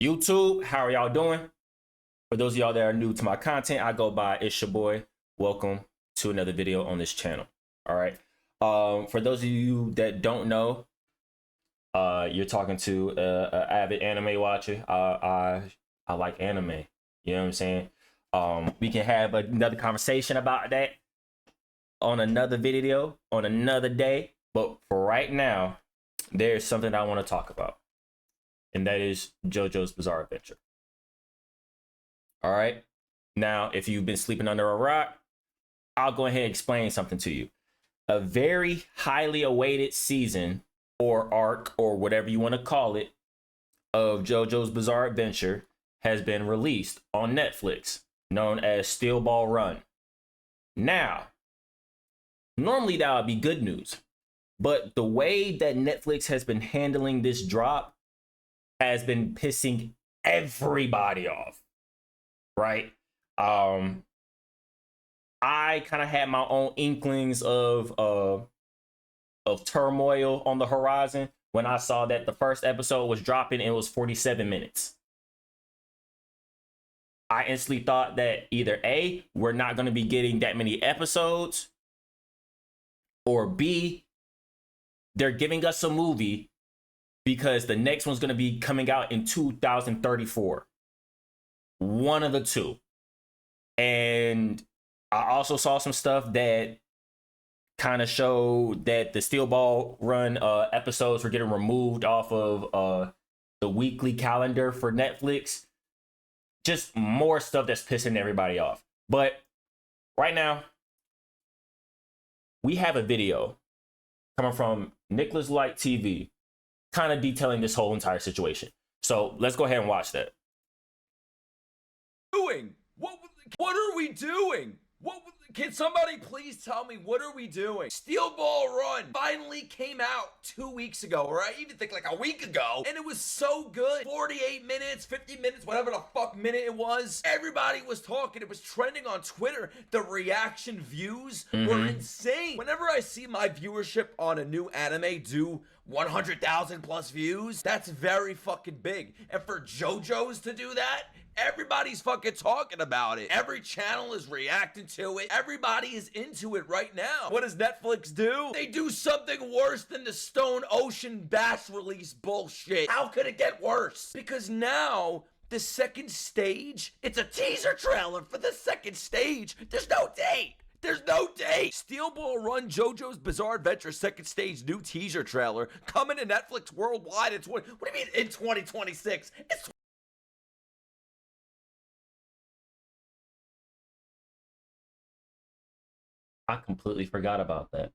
YouTube, how are y'all doing? For those of y'all that are new to my content, I go by It's Your Boy. Welcome to another video on this channel. All right. For those of you that don't know, you're talking to an avid anime watcher. I like anime. You know what I'm saying? We can have another conversation about that on another video, on another day. But for right now, there's something I want to talk about. And that is JoJo's Bizarre Adventure. All right. Now, if you've been sleeping under a rock, I'll go ahead and explain something to you. A very highly awaited season or arc or whatever you want to call it of JoJo's Bizarre Adventure has been released on Netflix, known as Steel Ball Run. Now, normally that would be good news, but the way that Netflix has been handling this drop has been pissing everybody off, right? I kind of had my own inklings of turmoil on the horizon when I saw that the first episode was dropping and it was 47 minutes. I instantly thought that either A, we're not going to be getting that many episodes, or B, they're giving us a movie because the next one's going to be coming out in 2034. One of the two. And I also saw some stuff that kind of showed that the Steel Ball Run episodes were getting removed off of the weekly calendar for Netflix. Just more stuff that's pissing everybody off. But right now, we have a video coming from Nicholas Light TV, kind of detailing this whole entire situation. So let's go ahead and watch that. What are we doing? Can somebody please tell me, what are we doing? Steel Ball Run finally came out 2 weeks ago, or I even think like a week ago, and it was so good. 48 minutes, 50 minutes, whatever the fuck minute it was. Everybody was talking. It was trending on Twitter. The reaction views were insane. Whenever I see my viewership on a new anime do 100,000 plus views, that's very fucking big. And for JoJo's to do that, everybody's fucking talking about it. Every channel is reacting to it. Everybody is into it right now. What does Netflix do? They do something worse than the Stone Ocean Bass release bullshit. How could it get worse? Because now, the second stage, it's a teaser trailer for the second stage. There's no date. There's no date. Steel Ball Run JoJo's Bizarre Adventure second stage new teaser trailer coming to Netflix worldwide in what do you mean in 2026? It's I completely forgot about that.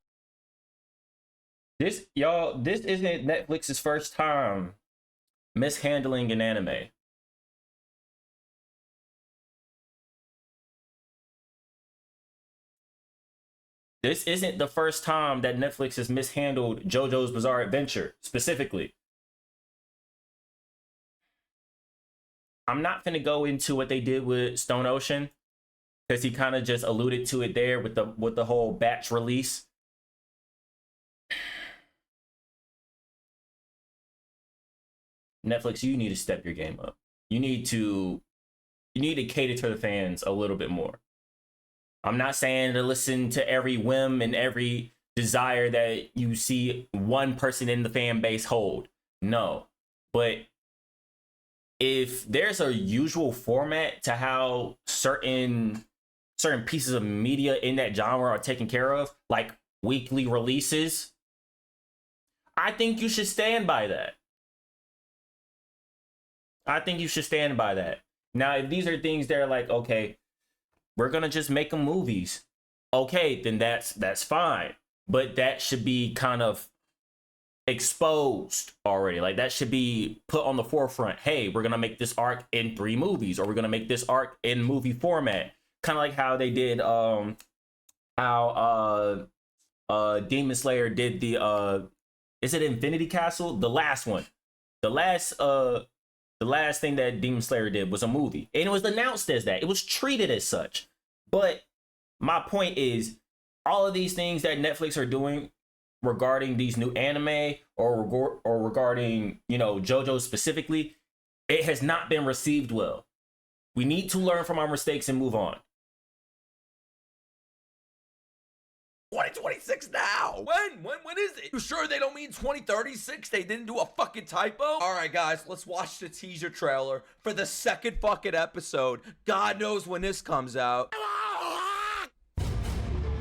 This isn't Netflix's first time mishandling an anime. This isn't the first time that Netflix has mishandled JoJo's Bizarre Adventure, specifically. I'm not finna go into what they did with Stone Ocean, because he kind of just alluded to it there with the whole batch release. Netflix, you need to step your game up. You need to cater to the fans a little bit more. I'm not saying to listen to every whim and every desire that you see one person in the fan base hold. No. But if there's a usual format to how certain pieces of media in that genre are taken care of, like weekly releases, I think you should stand by that. I think you should stand by that. Now, if these are things that are like, okay, we're gonna just make them movies, okay, then that's fine. But that should be kind of exposed already. Like that should be put on the forefront. Hey, we're gonna make this arc in 3 movies, or we're gonna make this arc in movie format. Kind of like how they did Demon Slayer did the is it Infinity Castle? The last one. The last thing that Demon Slayer did was a movie. And it was announced as that. It was treated as such. But my point is, all of these things that Netflix are doing regarding these new anime or regarding, you know, JoJo specifically, It has not been received well. We need to learn from our mistakes and move on. 2026 now. When is it? You sure they don't mean 2036? They didn't do a fucking typo? All right, guys, let's watch the teaser trailer for the second fucking episode. God knows when this comes out.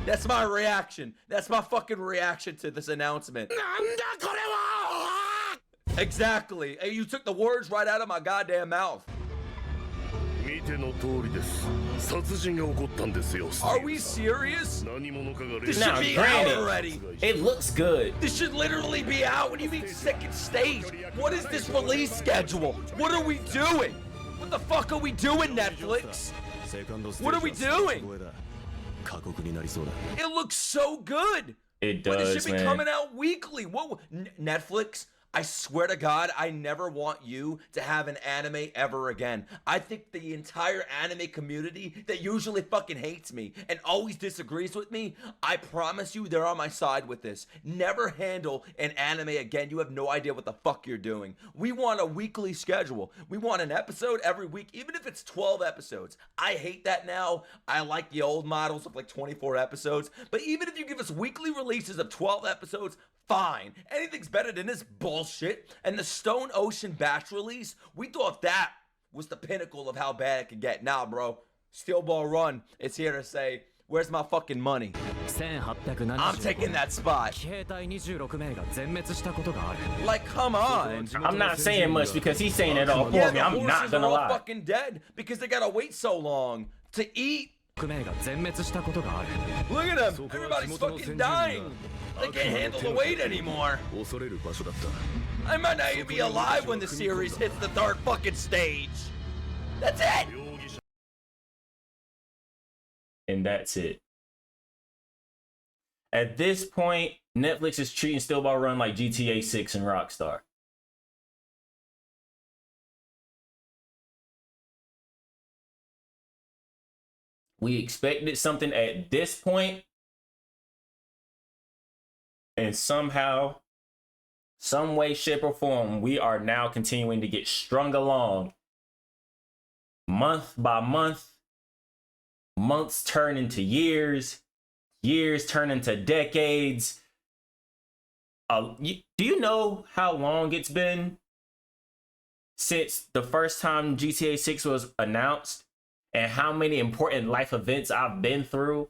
That's my reaction. That's my fucking reaction to this announcement. Exactly. Hey, you took the words right out of my goddamn mouth. Are we serious? This should Now, be out granted, already. it looks good. This should literally be out. What do you mean second stage? What is this release schedule? What are we doing? What the fuck are we doing, Netflix? What are we doing? It looks so good. It But does, it should be man. coming out weekly. What? Netflix? I swear to God, I never want you to have an anime ever again. I think the entire anime community that usually fucking hates me and always disagrees with me, I promise you they're on my side with this. Never handle an anime again. You have no idea what the fuck you're doing. We want a weekly schedule. We want an episode every week, even if it's 12 episodes. I hate that now. I like the old models of like 24 episodes. But even if you give us weekly releases of 12 episodes, fine. Anything's better than this bullshit. And the Stone Ocean batch release, we thought that was the pinnacle of how bad it could get. Nah, bro. Steel Ball Run is here to say, where's my fucking money? I'm taking that spot. Like, come on. I'm not saying much because he's saying it all for Yeah, me. the I'm not horses gonna are all lie. fucking dead because they gotta wait so long to eat. Look at them. Everybody's fucking dying. They can't handle the weight anymore. I might not even be alive when the series hits the third fucking stage. That's it. And that's it. At this point, Netflix is treating Steel Ball Run like GTA 6 and Rockstar. We expected something at this point, and somehow, some way, shape, or form, we are now continuing to get strung along month by month. Months turn into years, years turn into decades. Do you know how long it's been since the first time GTA 6 was announced and how many important life events I've been through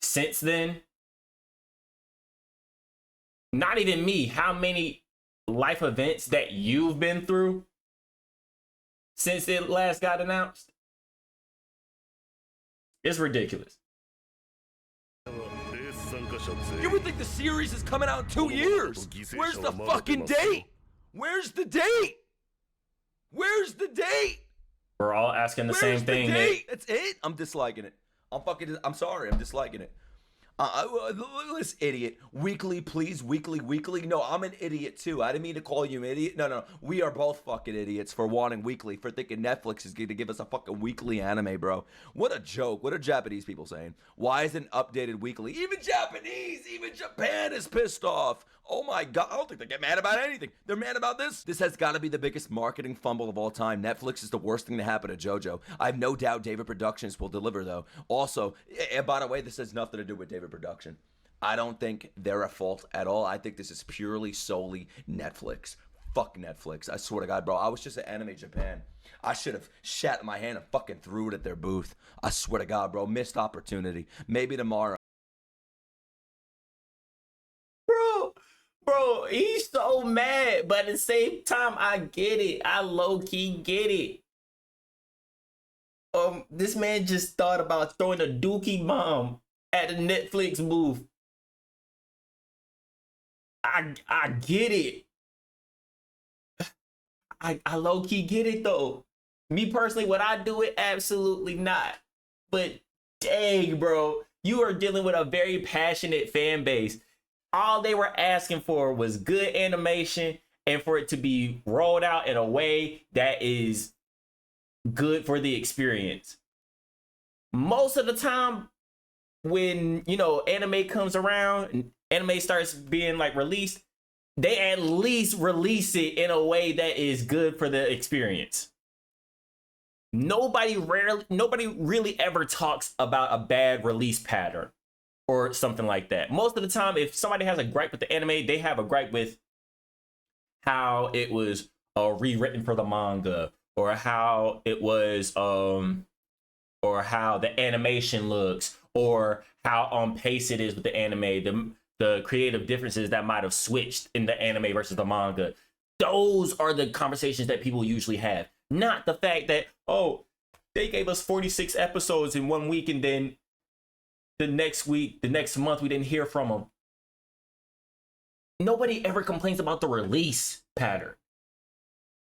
since then? Not even me, how many life events that you've been through since it last got announced? It's ridiculous. You would think the series is coming out in 2 years. Where's the fucking date? Where's the date? Where's the date? We're all asking the same thing, The Nick. date? That's it. I'm disliking it. I'm sorry. I'm disliking it. Look at this idiot. Weekly, please. Weekly. No, I'm an idiot too. I didn't mean to call you an idiot. No. We are both fucking idiots for wanting weekly, for thinking Netflix is going to give us a fucking weekly anime, bro. What a joke. What are Japanese people saying? Why isn't updated weekly? Even Japan is pissed off. Oh my God. I don't think they get mad about anything. They're mad about this. This has got to be the biggest marketing fumble of all time. Netflix is the worst thing to happen to JoJo. I have no doubt David Productions will deliver, though. Also, and by the way, this has nothing to do with David Production. I don't think they're at fault at all. I think this is purely, solely Netflix. Fuck Netflix. I swear to God, bro. I was just at Anime Japan. I should have shat my hand and fucking threw it at their booth. I swear to God, bro. Missed opportunity. Maybe tomorrow. Bro, he's so mad, but at the same time, I get it. I low-key get it. This man just thought about throwing a dookie bomb at the Netflix booth. I get it. I low-key get it, though. Me personally, would I do it? Absolutely not. But dang, bro, you are dealing with a very passionate fan base. All they were asking for was good animation and for it to be rolled out in a way that is good for the experience. Most of the time when, anime comes around and anime starts being like released, they at least release it in a way that is good for the experience. nobody really ever talks about a bad release pattern or something like that. Most of the time, if somebody has a gripe with the anime, they have a gripe with how it was rewritten for the manga, or how it was or how the animation looks, or how on pace it is with the anime, the creative differences that might have switched in the anime versus the manga. Those are the conversations that people usually have, not the fact that, oh, they gave us 46 episodes in 1 week, and then the next month, we didn't hear from them. Nobody ever complains about the release pattern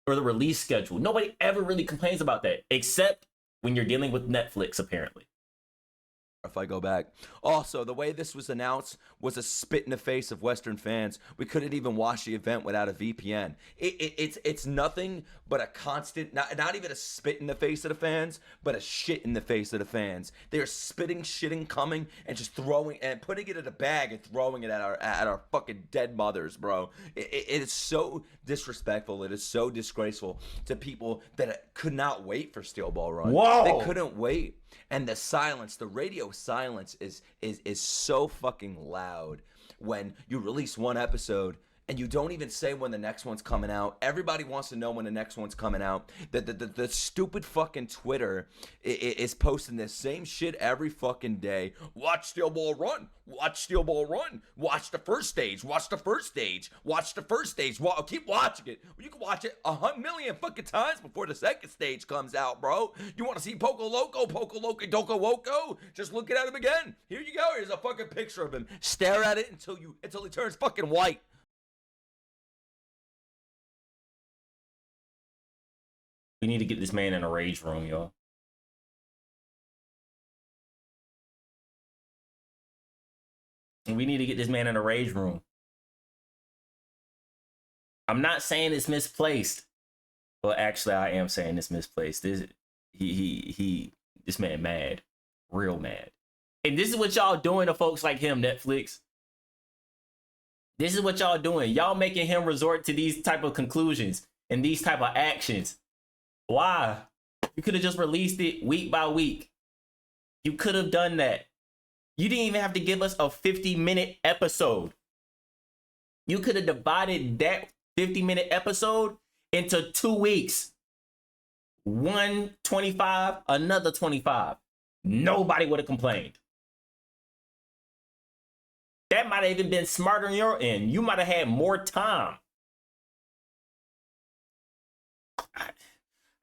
or the release schedule. Nobody ever really complains about that, except when you're dealing with Netflix, apparently. If I go back. Also, the way this was announced was a spit in the face of Western fans. We couldn't even watch the event without a VPN. It's nothing but a constant, not even a spit in the face of the fans, but a shit in the face of the fans. They're spitting, shitting, coming, and just throwing and putting it in a bag and throwing it at our fucking dead mothers, bro. It is so disrespectful. It is so disgraceful to people that could not wait for Steel Ball Run. Whoa. They couldn't wait. And the silence, the radio silence is so fucking loud when you release one episode and you don't even say when the next one's coming out. Everybody wants to know when the next one's coming out. The stupid fucking Twitter is posting this same shit every fucking day. Watch Steel Ball Run. Watch Steel Ball Run. Watch the first stage. Watch the first stage. Watch the first stage. Keep watching it. You can watch it 100 million fucking times before the second stage comes out, bro. You want to see Poco Loco, Doko Woko? Just look at him again. Here you go. Here's a fucking picture of him. Stare at it until he turns fucking white. We need to get this man in a rage room, y'all. We need to get this man in a rage room. I'm not saying it's misplaced. Well, actually, I am saying it's misplaced. This man mad. Real mad. And this is what y'all doing to folks like him, Netflix. This is what y'all doing. Y'all making him resort to these type of conclusions and these type of actions. Why? You could have just released it week by week. You could have done that. You didn't even have to give us a 50-minute episode. You could have divided that 50-minute episode into 2 weeks. One 25, another 25. Nobody would have complained. That might have even been smarter on your end. You might have had more time.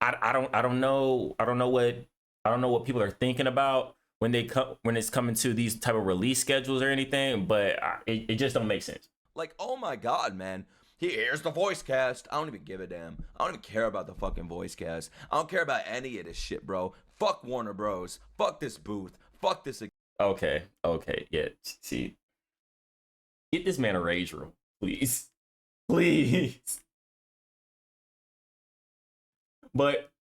I don't know what people are thinking about when it's coming to these type of release schedules or anything, but it just don't make sense. Like, oh my god, man. Here's the voice cast. I don't even give a damn. I don't even care about the fucking voice cast. I don't care about any of this shit, bro. Fuck Warner Bros. Fuck this booth. Fuck this. Okay, yeah. See, get this man a rage room, please. Please. But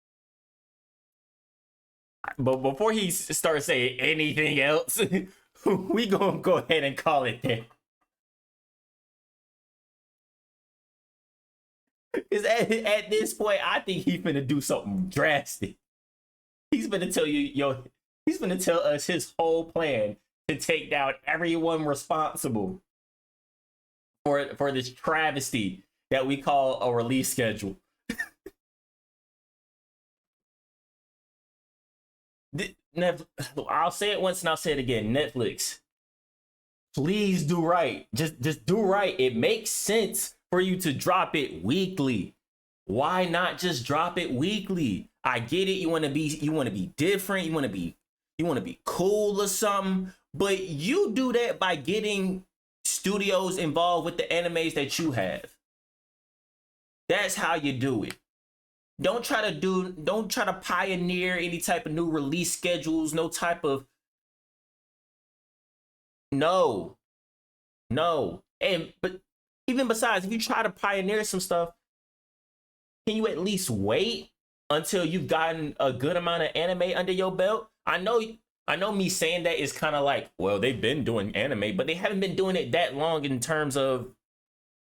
before he starts saying anything else, we gonna go ahead and call it there. Because at this point, I think he's gonna do something drastic. He's gonna tell you, he's gonna tell us his whole plan to take down everyone responsible for this travesty that we call a release schedule. I'll say it once and I'll say it again. Netflix, please do right. Just do right. It makes sense for you to drop it weekly. Why not just drop it weekly? I get it. You want to be different. You want to be cool or something. But you do that by getting studios involved with the animes that you have. That's how you do it. Don't try to pioneer any type of new release schedules, no. But even besides, if you try to pioneer some stuff, can you at least wait until you've gotten a good amount of anime under your belt? I know me saying that is kind of like, well, they've been doing anime, but they haven't been doing it that long in terms of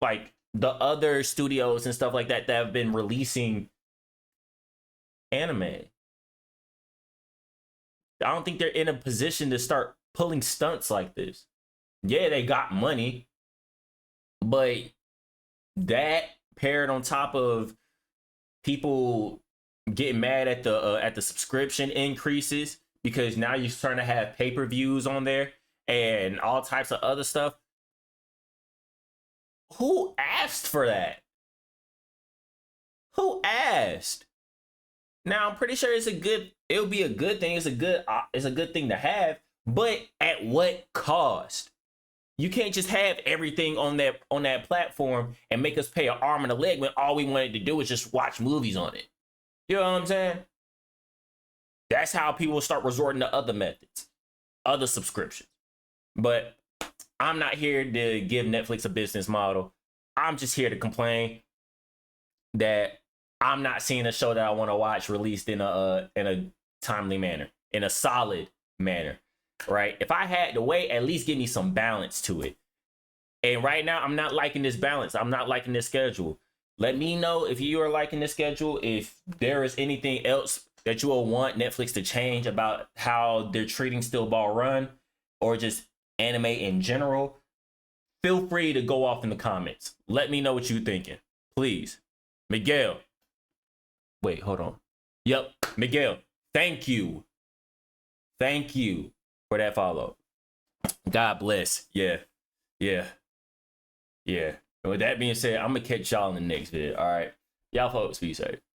like the other studios and stuff like that have been releasing anime. I don't think they're in a position to start pulling stunts like this. Yeah, they got money, but that paired on top of people getting mad at the subscription increases because now you're starting to have pay-per-views on there and all types of other stuff. Who asked for that? Who asked? Now I'm pretty sure it'll be a good thing. It's a good thing to have, but at what cost? You can't just have everything on that platform and make us pay an arm and a leg when all we wanted to do was just watch movies on it. You know what I'm saying? That's how people start resorting to other methods, other subscriptions. But I'm not here to give Netflix a business model. I'm just here to complain that I'm not seeing a show that I want to watch released in a timely manner, in a solid manner. Right? If I had to wait, at least give me some balance to it. And right now, I'm not liking this balance. I'm not liking this schedule. Let me know if you are liking this schedule. If there is anything else that you will want Netflix to change about how they're treating Still Ball Run or just anime in general, feel free to go off in the comments. Let me know what you're thinking. Please. Miguel. Wait, hold on. Yep, Miguel. Thank you. Thank you for that follow. God bless. Yeah. And with that being said, I'm gonna catch y'all in the next video. All right. Y'all folks, be safe.